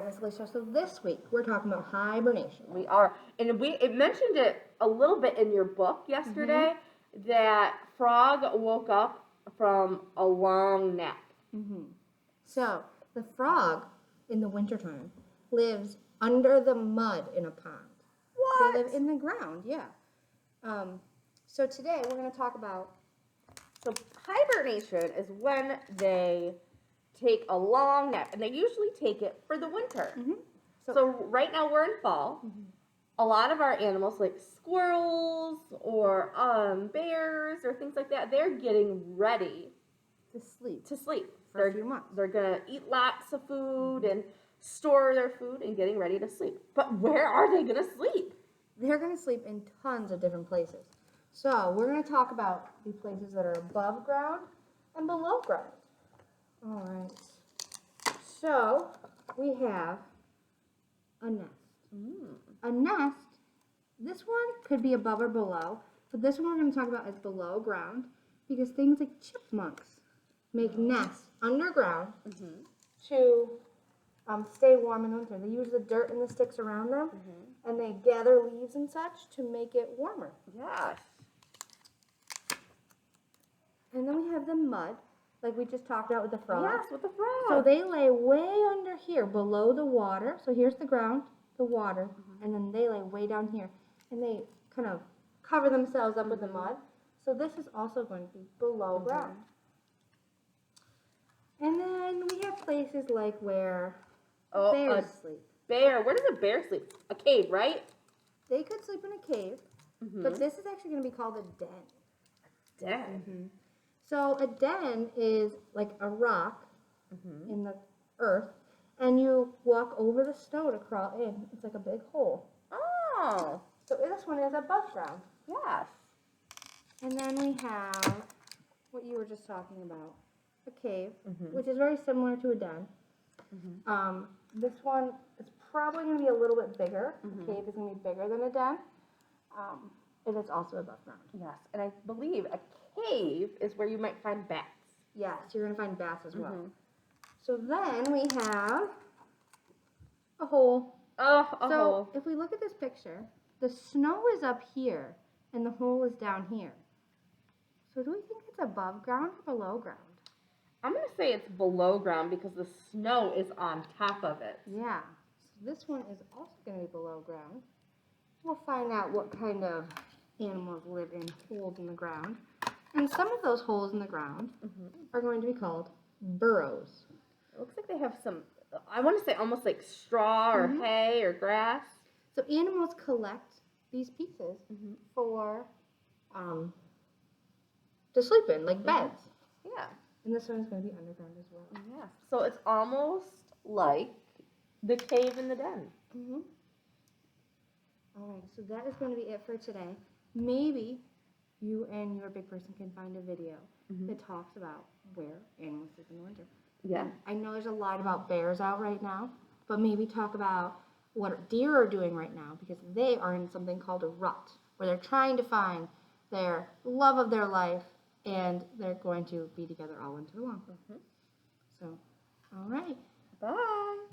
Miss Alicia. So this week we're talking about hibernation. We are, and it mentioned it a little bit in your book yesterday that Frog woke up from a long nap. So the frog in the wintertime lives under the mud in a pond. What? They live in the ground, yeah. So today we're going to talk about. So hibernation is when they take a long nap, and they usually take it for the winter. So right now we're in fall. A lot of our animals, like squirrels or bears or things like that, they're getting ready To sleep. For a few months. They're gonna eat lots of food and store their food and getting ready to sleep. But where are they gonna sleep? They're going to sleep in tons of different places. So we're going to talk about the places that are above ground and below ground. All right. So we have a nest. A nest, this one could be above or below, but this one we're going to talk about is below ground because things like chipmunks make nests underground to stay warm in winter. They use the dirt and the sticks around them, and they gather leaves and such to make it warmer. Yes. And then we have the mud, like we just talked about with the frog. Yes, with the frog. So they lay way under here, below the water. So here's the ground, the water, and then they lay way down here. And they kind of cover themselves up with the mud. So this is also going to be below ground. And then we have places like where bears sleep. Bear. Where does a bear sleep? A cave, right? They could sleep in a cave, but this is actually going to be called a den. Den. So a den is like a rock in the earth, and you walk over the snow to crawl in. It's like a big hole. Oh. So this one is above ground. Yes. And then we have what you were just talking about, a cave, which is very similar to a den. This one is probably going to be a little bit bigger. The cave is going to be bigger than a den. And it's also above ground. Yes. And I believe a cave is where you might find bats. Yes, you're going to find bats as well. So then we have a hole. Oh, a So hole. if we look at this picture, the snow is up here and the hole is down here. So do we think it's above ground or below ground? I'm going to say it's below ground because the snow is on top of it. Yeah. So this one is also going to be below ground. We'll find out what kind of animals live in holes in the ground. And some of those holes in the ground are going to be called burrows. It looks like they have some, I want to say almost like straw or hay or grass. So animals collect these pieces for to sleep in, like beds. Yeah. And this one is going to be underground as well. Yeah. So it's almost like the cave in the den. All right, so that is going to be it for today. Maybe you and your big person can find a video that talks about where animals live in the winter. Yeah. And I know there's a lot about bears out right now, but maybe talk about what deer are doing right now because they are in something called a rut, where they're trying to find their love of their life, and they're going to be together all winter long. So, all right. Bye.